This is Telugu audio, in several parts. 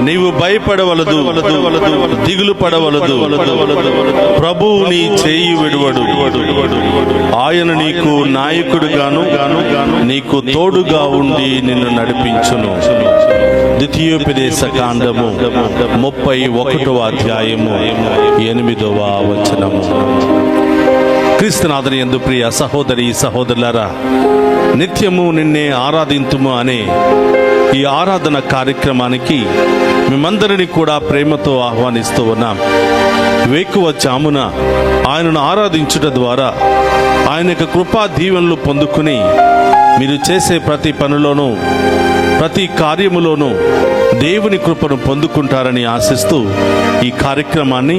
నీవు భయపడవలదు, దిగులు పడవలదు. ప్రభువు నీ చేయి విడువడు. ఆయన నీకు నాయకుడుగాను నీకు తోడుగా ఉండి నిన్ను నడిపించును. ద్వితీయోపదేశ కాండము 31వ అధ్యాయము 8వ వచనము. క్రీస్తునాథుని యందు ప్రియ సహోదరి సహోదరులారా, నిత్యము నిన్నే ఆరాధింతుము అనే ఈ ఆరాధన కార్యక్రమానికి మిమ్మందరినీ కూడా ప్రేమతో ఆహ్వానిస్తూ ఉన్నాం. వేకువ జామున ఆయనను ఆరాధించుట ద్వారా ఆయన యొక్క కృపా దీవెనలు పొందుకుని మీరు చేసే ప్రతి పనిలోనూ ప్రతి కార్యములోనూ దేవుని కృపను పొందుకుంటారని ఆశిస్తూ ఈ కార్యక్రమాన్ని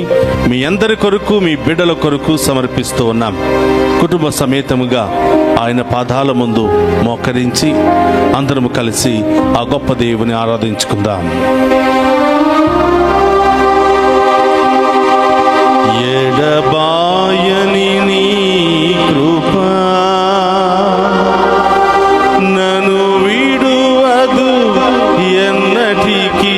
మీ అందరి కొరకు, మీ బిడ్డల కొరకు సమర్పిస్తూ ఉన్నాం. కుటుంబ సమేతముగా ఆయన పాదాల ముందు మోకరించి అందరము కలిసి ఆ గొప్ప దేవుని ఆరాధించుకుందాం. ఎడబాయని నీ కృపా నన్ను విడువదు ఎన్నటికీ.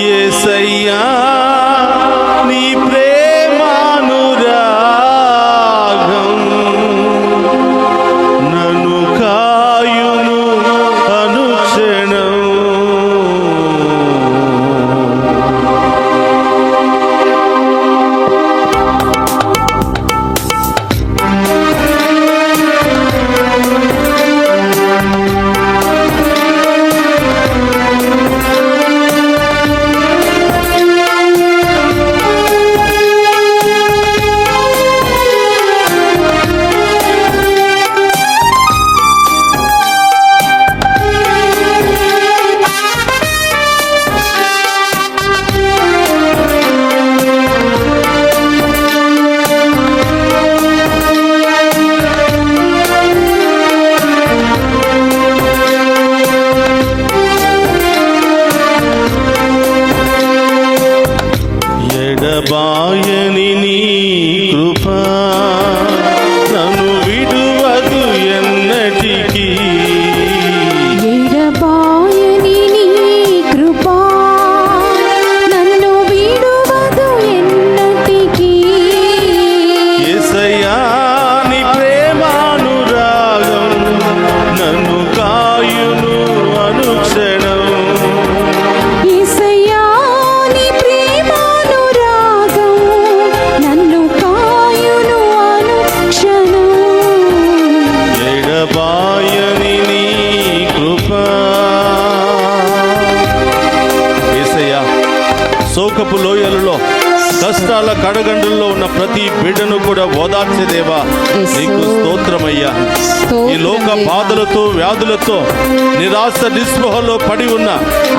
యేసయ్యా నీ ప్రేమానురాగం నన్ను కాయును అనుక్షణం. ఎడబాయని నీ కృపా నన్ను విడువదు ఎన్నటికీ. ఎడబాయని నీ కృపా నన్ను విడువదు ఎన్నటికీ. యేసయ్యా నీ ప్రేమానురాగం నన్ను కాయును అనుక్షణం. శోకపు లోయలలో, కష్టాల కడగండ్రుల్లో ఉన్న ప్రతి బిడ్డను కూడా ఓదార్చే దేవా నీకు స్తోత్రమయ్యా. ఈ లోక బాధలతో, వ్యాధులతో, నిరాశ నిస్పృహలో పడి ఉన్న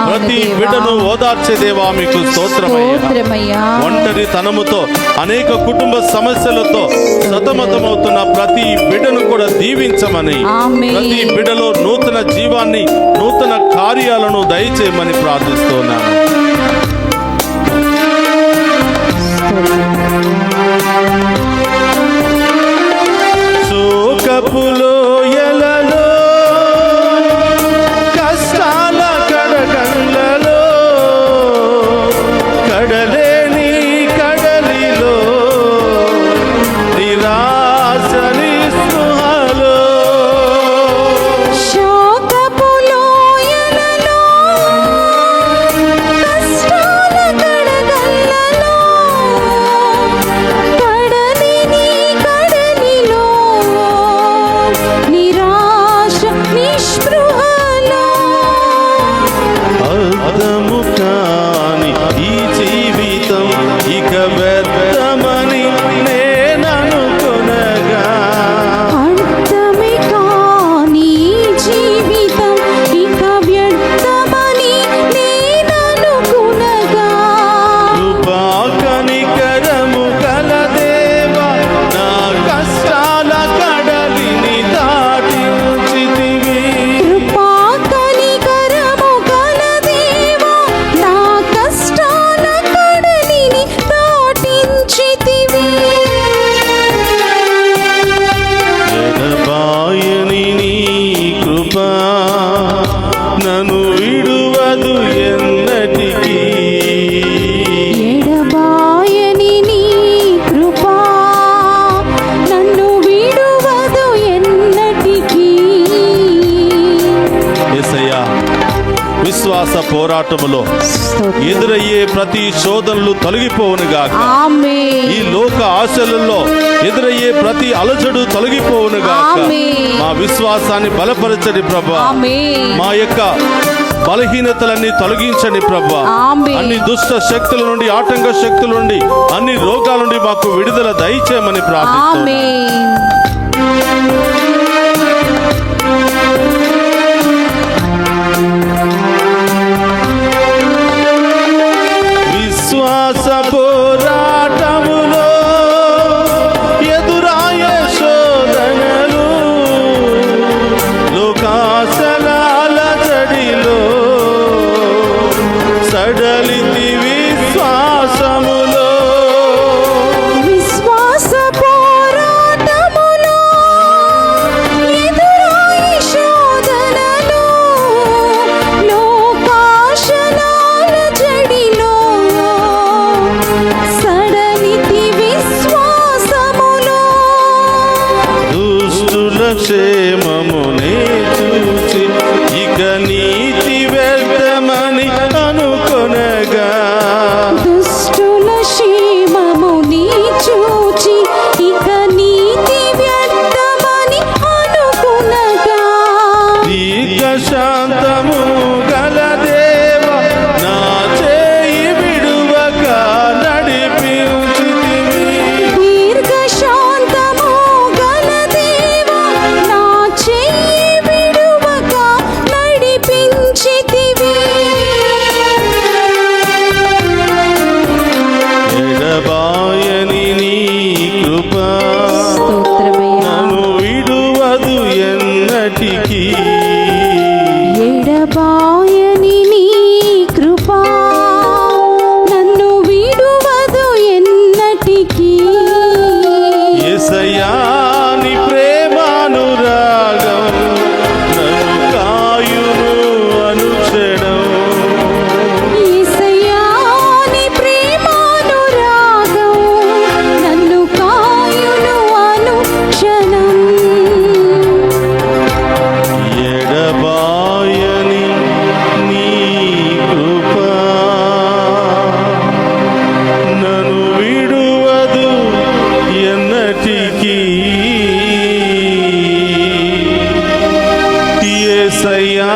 ప్రతి బిడ్డను ఓదార్చే దేవా మీకు స్తోత్రమయ్యా. ఒంటరి తనముతో, అనేక కుటుంబ సమస్యలతో సతమతమవుతున్న ప్రతి బిడ్డను కూడా దీవించమని, ప్రతి బిడ్డలో నూతన జీవాన్ని, నూతన కార్యాలను దయచేయమని ప్రార్థిస్తున్నాను. శోకపులో ఎలలో, కష్టాల కడగండ్లలో, కడలేని కడలిలో, నిరాశ నిస్పృహలో. శోకపులో ఎలలో, కష్టాల కడగండ్లలో, కడలిని కడలిలో, నిరాశ నిస్పృహలో. అర్థము కాని ఈ జీవితం ఇక వ్యర్థమని నేననుకొనగా, అర్థమే కాని జీవితం ఇక వ్యర్థమని నేననుకొనగా, కృపా కనికరము గల దేవా నా కష్టాల కడలిని దాటించితివి. కృపా కనికరము గల దేవా నా కష్టాల కడలిని దాటించితివి. ఎడబాయని నీ కృపా పోరాటములో స్తోత్రం. ఎదురయ్యే ప్రతి శోధనలు తొలగిపోవునుగాక. ఆమేన్. ఈ లోక ఆశలలో ఎదురయ్యే ప్రతి అలజడు తొలగిపోవునుగాక. ఆమేన్. మా విశ్వాసాన్ని బలపరచండి ప్రభా. ఆమేన్. మా యొక్క బలహీనతలన్నీ తొలగించండి ప్రభా. ఆమేన్. అన్ని దుష్ట శక్తుల నుండి, ఆటంక శక్తుల నుండి, అన్ని రోగాల నుండి మాకు విడుదల దయచేయమని ప్రార్థిస్తున్నాం. ఆమేన్. విశ్వాస పోరాటములో ఎదురాయే శోధనలు, లోకాశలాల జడిలో సడలింది విశ్వాసములో. విశ్వాస పోరాటములో ఎదురాయి శోధనలు, లోకాశలాల జడిలో సడలితి విశ్వాసములో. దుష్టుల క్షేమమునే చూచి ఇక నీతి వ్యర్థమని అనుకొనగా, దుష్టుల క్షేమముని చూచి ఇక నీతి వ్యర్థమని అనుకునగా, దీర్ఘ శాంతము గల దేవ నా చేయి విడువక నడిపించితివి. దీర్ఘ శాంతము గల దేవా నా చెయ్యి విడువక నడిపించితివి. ఎడబాయని నీ కృప స్తోత్రమయ్యా. నన్ను విడువదు ఎన్నటికీ. ఎడబాయని నీ కృపా నన్ను విడువదు ఎన్నటికీ. యేసయ్యా నీ ప్రేమానురాగం నన్ను కాయును అనుక్షణం. యేసయ్యా నీ ప్రేమానురాగం నన్ను కాయును అనుక్షణం. ఎడబాయని నీ కృప నన్ను విడువదు ఎన్నటికీ. యేసయ్యా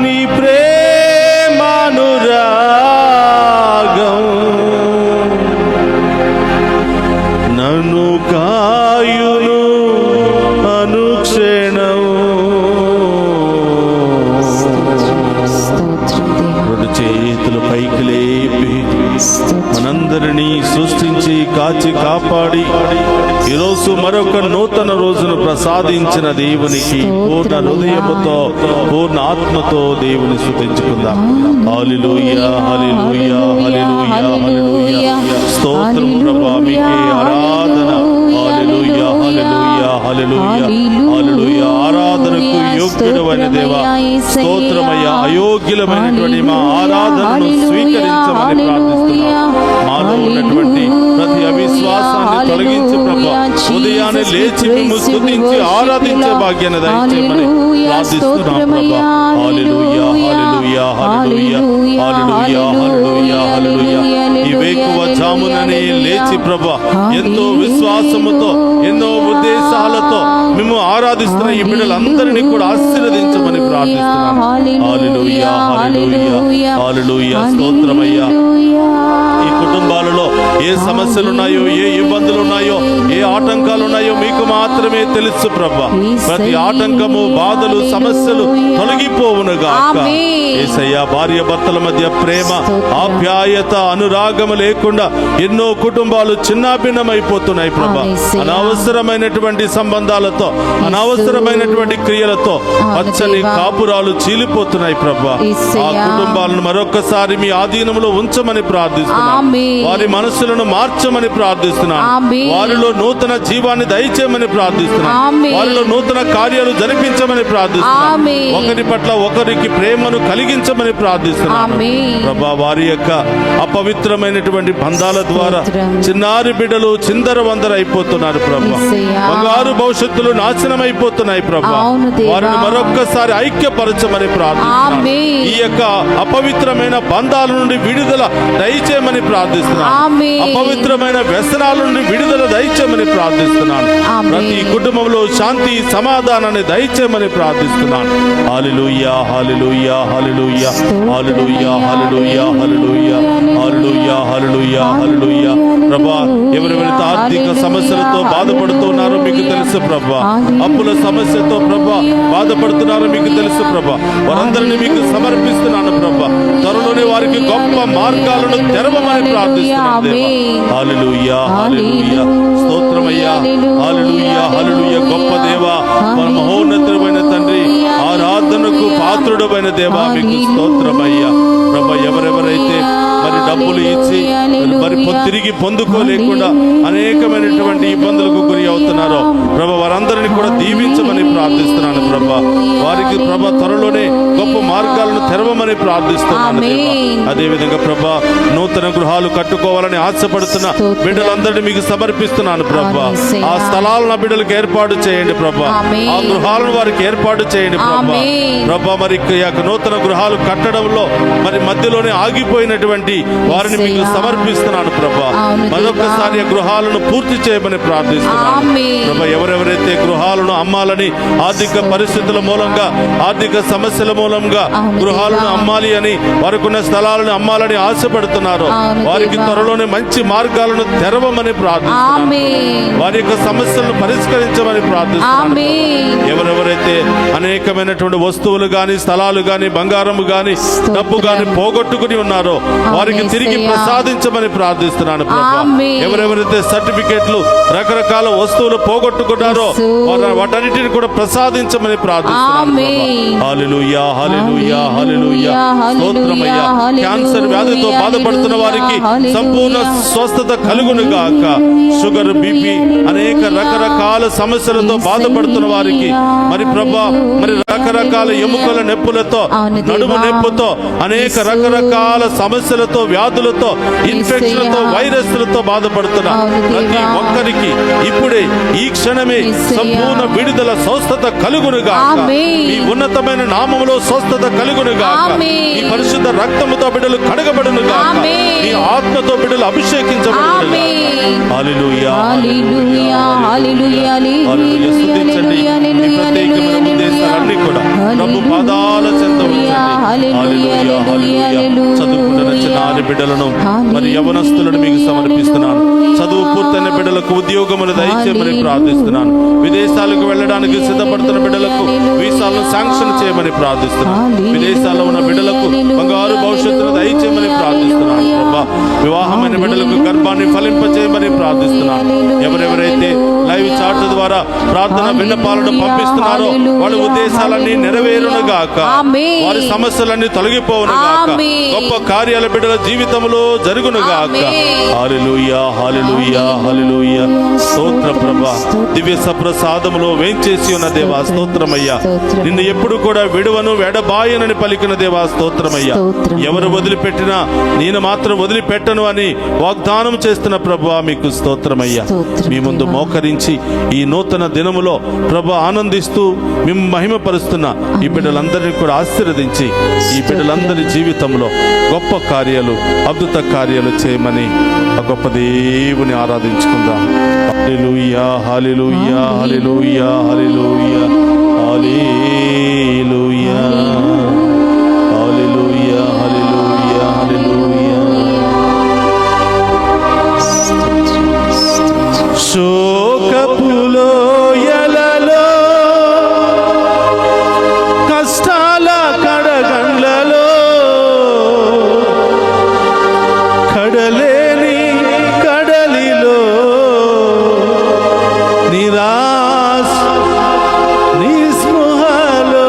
నీ ప్రేమానురాగం నన్ను కాయును అనుక్షణం. స్తోత్రం దేవా. రెండు చేతులు పైకి లేపి మనందరినీ సృష్టించి కాచి కాపాడి ఈరోజు మరొక నూతన రోజును ప్రసాదించిన దేవునికి పూర్ణ హృదయముతో, పూర్ణ ఆత్మతో దేవుని స్తుతించుకుందాం. హల్లెలూయా, హల్లెలూయా, హల్లెలూయా, హల్లెలూయా. స్తోత్రం ప్రభువా, మీకే ఆరాధన. హల్లెలూయా, హల్లెలూయా, హల్లెలూయా, హల్లెలూయా. ఆరాధనకు యోగ్యుడైన దేవా స్తోత్రమయ్యా. అయోగ్యులమైనటువంటి మా ఆరాధనను స్వీకరించమని ప్రార్థిస్తున్నాం. మాలో ఉన్నటువంటి ప్రతి అవిశ్వాసాన్ని తొలగించి ప్రభా ఉదయాన్నే లేచి మేము స్తుతించి ఆరాధించే భాగ్యాన్ని దయచేయమని ప్రార్థిస్తున్నాం ప్రభా. హల్లెలూయా, హల్లెలూయా, హల్లెలూయా, హల్లెలూయా, హల్లెలూయా, హల్లెలూయా. ఈ వేకువ జాముననే లేచి ప్రభా ఎంతో విశ్వాసముతో, ఎన్నో ఉద్దేశాలతో మేము ఆరాధిస్తున్న ఈ బిడ్డలందరినీ కూడా ఆశీర్వదించమని ప్రార్థిస్తున్నాం. హల్లెలూయా, హల్లెలూయా, హల్లెలూయా. స్తోత్రమయ్యా. ఈ కుటుంబాలలో ఏ సమస్యలు ఉన్నాయో, ఏ ఇబ్బందులు ఉన్నాయో, ఏ ఆటంకాలు ఉన్నాయో మీకు మాత్రమే తెలుసు ప్రభా. ప్రతి ఆటంకము, బాధలు, సమస్యలు తొలగిపోవునుగాక. యేసయ్యా, భార్య భర్తల మధ్య ప్రేమ, ఆప్యాయత, అనురాగము లేకుండా ఎన్నో కుటుంబాలు చిన్నాభిన్నమైపోతున్నాయి ప్రభా. అనవసరమైనటువంటి సంబంధాలతో, అనవసరమైనటువంటి క్రియలతో పచ్చని కాపురాలు చీలిపోతున్నాయి ప్రభా. ఆ కుటుంబాలను మరొకసారి మీ ఆధీనంలో ఉంచమని ప్రార్థిస్తున్నాను. వారి మనసులను మార్చమని ప్రార్థిస్తున్నాను. వారిలో నూతన జీవాన్ని దయచేయమని ప్రార్థిస్తున్నాను. వారిలో నూతన కార్యాలు జరిపించమని ప్రార్థిస్తున్నాను. ఒకరి పట్ల ఒకరికి ప్రేమను కలిగించమని ప్రార్థిస్తున్నాను ప్రభా. వారి యొక్క అపవిత్రమైన అపవిత్రమైనటువంటి బంధాల ద్వారా స్తోత్రం. చిన్నారి బిడ్డలు చిందర వందర అయిపోతున్నారు ప్రభా. యేసయ్యా. బంగారు భవిష్యత్తులు నాశనం అయిపోతున్నాయి ప్రభా. అవును దేవా. వారిని మరొక్కసారి ఐక్యపరచమని ప్రార్థిస్తున్నాను. ఆమేన్. ఈ యొక్క అపవిత్రమైన బంధాల నుండి విడుదల దయచేయమని ప్రార్థిస్తున్నాను. ఆమేన్. అపవిత్రమైన వ్యసనాల నుండి విడుదల దయచేయమని ప్రార్థిస్తున్నాను. ఆమేన్. ప్రతి కుటుంబంలో శాంతి సమాధానాన్ని దయచేయమని ప్రార్థిస్తున్నాను. హల్లెలూయా హల్లెలూయా హల్లెలూయా హల్లెలూయా హల్లెలూయా హల్లెలూయా హల్లెలూయా హల్లెలూయా హల్లెలూయా. ప్రభా, ఎవరెవరైతే ఆర్థిక సమస్యలతో బాధపడుతున్నారో మీకు తెలుసు ప్రభా. అప్పుల సమస్యతో ప్రభా బాధపడుతున్నారో మీకు తెలుసు ప్రభా. వారందరినీ మీకు సమర్పిస్తున్నాను ప్రభా. త్వరలోనే వారికి గొప్ప మార్గాలను తెరవమని ప్రార్థిస్తున్నాను దేవా. హల్లెలూయా హల్లెలూయా. స్తోత్రమయ్యా. హల్లెలూయా హల్లెలూయా. గొప్ప దేవా, మన మహోన్నతమైన తండ్రి, ఆరాధనకు పాత్రుడమైన దేవా మీకు స్తోత్రమయ్యా. ప్రభా, ఎవరెవరైతే మరి డబ్బులు ఇచ్చి మరి తిరిగి పొందుకోలేకుండా అనేకమైనటువంటి ఇబ్బందులకు గురి అవుతున్నారో ప్రభా, వారందరినీ కూడా దీవించమని ప్రార్థిస్తున్నాను ప్రభా. వారికి ప్రభా త్వరలోనే గొప్ప మార్గాలను తెరవమని ప్రార్థిస్తున్నాను దేవా. అదేవిధంగా ప్రభా, నూతన గృహాలు కట్టుకోవాలని ఆశపడుతున్న బిడ్డలందరినీ మీకు సమర్పిస్తున్నాను ప్రభా. ఆ స్థలాలను నా బిడ్డలకు ఏర్పాటు చేయండి ప్రభా. ఆ గృహాలను వారికి ఏర్పాటు చేయండి ప్రభా. ప్రభా, మరి ఈ యొక్క నూతన గృహాలు కట్టడంలో మరి మధ్యలోనే ఆగిపోయినటువంటి వారిని మీకు సమర్పిస్తున్నాను ప్రభా. మరొకసారి ఆ గృహాలను పూర్తి చేయమని ప్రార్థిస్తున్నాను ప్రభా. ఎవరెవరైతే గృహాలను అమ్మాలని ఆర్థిక పరిస్థితుల మూలంగా, ఆర్థిక సమస్యల మూలంగా గృహాలను అమ్మాలి అని, వారికున్న స్థలాలను అమ్మాలని ఆశపడుతున్నారో వారికి త్వరలోనే మంచి మార్గాలను తెరవమని ప్రార్థిస్తున్నాను. వారి యొక్క సమస్యలను పరిష్కరించమని ప్రార్థిస్తున్నాను. ఎవరెవరైతే అనేకమైనటువంటి వస్తువులు గాని, స్థలాలు గాని, బంగారము గాని, డబ్బు గాని పోగొట్టుకుని ఉన్నారో వారికి తిరిగి ప్రసాదించమని ప్రార్థిస్తున్నాను ప్రభా. ఎవరెవరైతే సర్టిఫికెట్లు, రకరకాల వస్తువులు పోగొట్టుకున్నారో వాటన్నిటిని కూడా ప్రసాదించమని ప్రార్థిస్తున్నాను ప్రభా. హల్లెలూయా హల్లెలూయా హల్లెలూయా. స్తోత్రమయ్యా. క్యాన్సర్ వ్యాధితో బాధపడుతున్న వారికి సంపూర్ణ స్వస్థత కలుగును గాక. షుగర్, బీపీ, అనేక రకరకాల సమస్యలతో బాధపడుతున్న వారికి మరి ప్రభా, మరి రకరకాల ఎముకల నొప్పులతో, నడుము నొప్పుతో, అనేక రకరకాల సమస్యలతో, వ్యాధులతో, ఇన్ఫెక్షన్లతో, వైరస్లతో బాధపడుతున్న ప్రతి ఒక్కరికి ఇప్పుడే ఈ క్షణమే సంపూర్ణ విడుదల, స్వస్థత కలుగునుగా. ఈ ఉన్నతమైన నామములో స్వస్థత కలుగునుగా. ఈ పరిశుద్ధ రక్తముతో బిడ్డలు కడగబడునుగా. ఈ ఆత్మతో బిడ్డలు అభిషేకించబడునుగా. హల్లెలూయా హల్లెలూయా హల్లెలూయా. స్తుతించండి. ఈ ప్రత్యేకమైన ఉద్దేశాలన్నీ కూడా ప్రభు పాదాల చెంత ఉంచండి. హల్లెలూయా హల్లెలూయా. చదువుకుంటున్న చిన్నారి బిడ్డలను మరి యవనస్తులను మీకు సమర్పిస్తున్నాను. చదువు పూర్తయిన బిడ్డలకు ఉద్యోగములు దయచేయమని ప్రార్థిస్తున్నాను. విదేశాలకు వెళ్ళడానికి సిద్ధపడుతున్న బిడ్డలకు వీసాలను శాంక్షన్ చేయమని ప్రార్థిస్తున్నాను. విదేశాల్లో ఉన్న బిడ్డలకు బంగారు భవిష్యత్తును దయచేయమని ప్రార్థిస్తున్నాను ప్రభా. వివాహమైన బిడ్డలకు గర్భాన్ని ఫలింపచేయమని ప్రార్థిస్తున్నాను. ఎవరెవరైతే లైవ్ చాట్ ద్వారా ప్రార్థన విన్నపాలను పంపిస్తున్నారో వాళ్ళ ఉద్దేశాలన్నీ నెరవేరునుగాక. వారి సమస్యలన్నీ తొలగిపోవునుగాక. గొప్ప కార్యాల బిడ్డల జీవితంలో జరుగునుగాక. హల్లెలూయా హల్లెలూయా హల్లెలూయా. స్తోత్ర ప్రభా. దివ్య సప్రసాదములో వేంచేసి ఉన్న దేవా స్తోత్రమయ్యా. నిన్ను ఎప్పుడు కూడా విడువను ఎడబాయనని పలికిన దేవా స్తోత్రమయ్యా. ఎవరు వదిలిపెట్టినా నేను మాత్రం వదిలిపెట్టను అని వాగ్దానం చేస్తున్న ప్రభువా మీకు స్తోత్రమయ్యా. మీ ముందు మోకరించి ఈ నూతన దినములో ప్రభు ఆనందిస్తూ మేము మహిమపరుస్తున్న ఈ బిడ్డలందరినీ కూడా ఆశీర్వదించి ఈ బిడ్డలందరి జీవితంలో గొప్ప కార్యాలు, అద్భుత కార్యాలు చేయమని ఆ గొప్ప దేవుని ఆరాధించుకుందాం. హల్లెలూయా హల్లెలూయా హల్లెలూయా హల్లెలూయా హల్లెలూయా హల్లెలూయా హల్లెలూయా హల్లెలూయా. శోకపులో ఎలలో కష్టాల కడగండ్లలో కడలేని కడలిలో నిరాశ నిస్పృహలో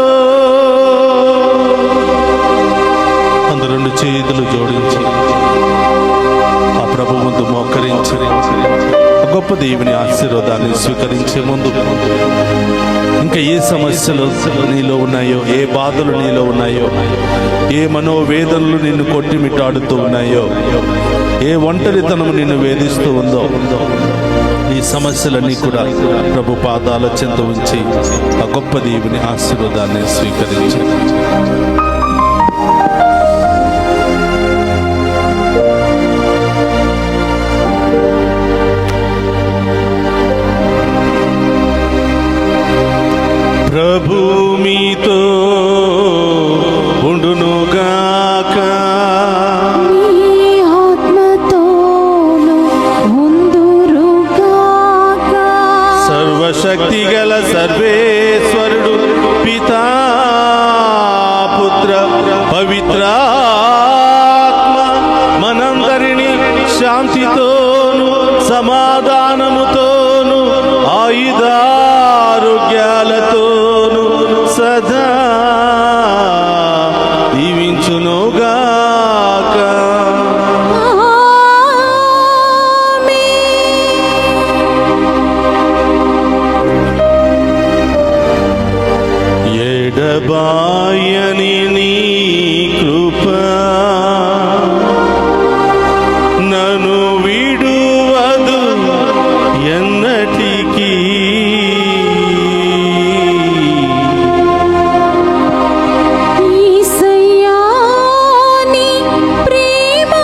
అందరూ రెండు చేతులు జోడించి ఆ ప్రభు ముందు మోకరించి గొప్ప దేవుని ఆశీర్వాదాన్ని స్వీకరించే ముందు ఇంకా ఏ సమస్యలు నీలో ఉన్నాయో, ఏ బాధలు నీలో ఉన్నాయో, ఏ మనోవేదనలు నిన్ను కొట్టిమిట్టాడుతూ ఉన్నాయో, ఏ ఒంటరితనం నిన్ను వేధిస్తూ ఉందో ఈ సమస్యలన్నీ కూడా ప్రభు పాదాల చెంత ఉంచి ఆ గొప్ప దేవుని ఆశీర్వాదాన్ని స్వీకరించి ప్రభు మీతో ఉండునుగాక. నీ ఆత్మతోను ఉందురుగాక. సర్వశక్తి గల సర్వేశ్వరుడు పితా పుత్ర పవిత్రాత్మ మనందరినీ శాంతితోను సమాధానముతోను ఆయుధారోగ్యాలతోను సదా దీవించునుగాక. ఎడబాయని నీ కృప నన్ను విడువదు ఎన్నటికీ. యేసయ్యా నీ ప్రేమానురాగం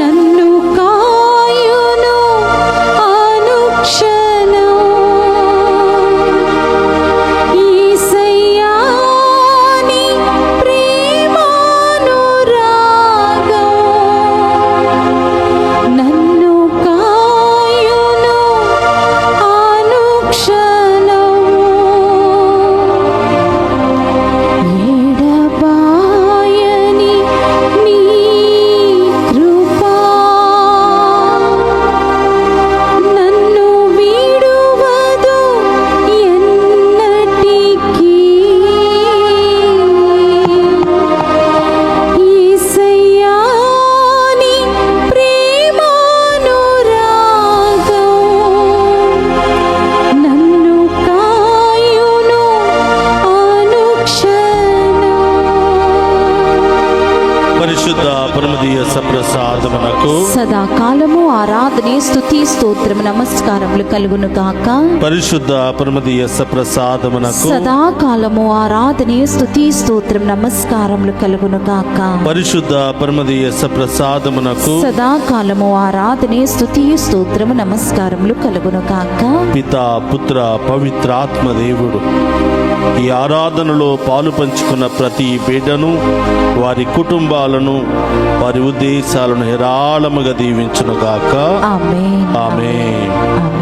నన్ను కాయును అనుక్షణం. యేసయ్యా నీ ప్రేమానురాగం నన్ను కాయును అనుక్షణం. ఎడబాయని నీ కృపా నన్ను విడువదు ఎన్నటికీ. యేసయ్యా నీ ప్రేమానురాగం నన్ను కాయును అనుక్షణం. పరిశుద్ధ పరమదీయ సప్రసాదమునకు సదాకాలము ఆరాధనే స్తుతి స్తోత్రము నమస్కారములు కలుగును గాక. పరిశుద్ధ పరమదీయ సప్రసాదమునకు సదాకాలము ఆరాధనే స్తుతి స్తోత్రం నమస్కారములు కలుగును గాక. పరిశుద్ధ పరమదీయ సప్రసాదమునకు సదాకాలము ఆరాధనే స్తుతి స్తోత్రము నమస్కారములు కలుగును గాక. పితా పుత్ర పవిత్రాత్మ దేవుడు ఈ ఆరాధనలో పాలు పంచుకున్న ప్రతి బిడ్డను వారి కుటుంబాలను వారి ఉద్దేశాలను హేరాళముగా దీవించునుగాక. ఆమేన్. ఆమేన్. ఆమేన్.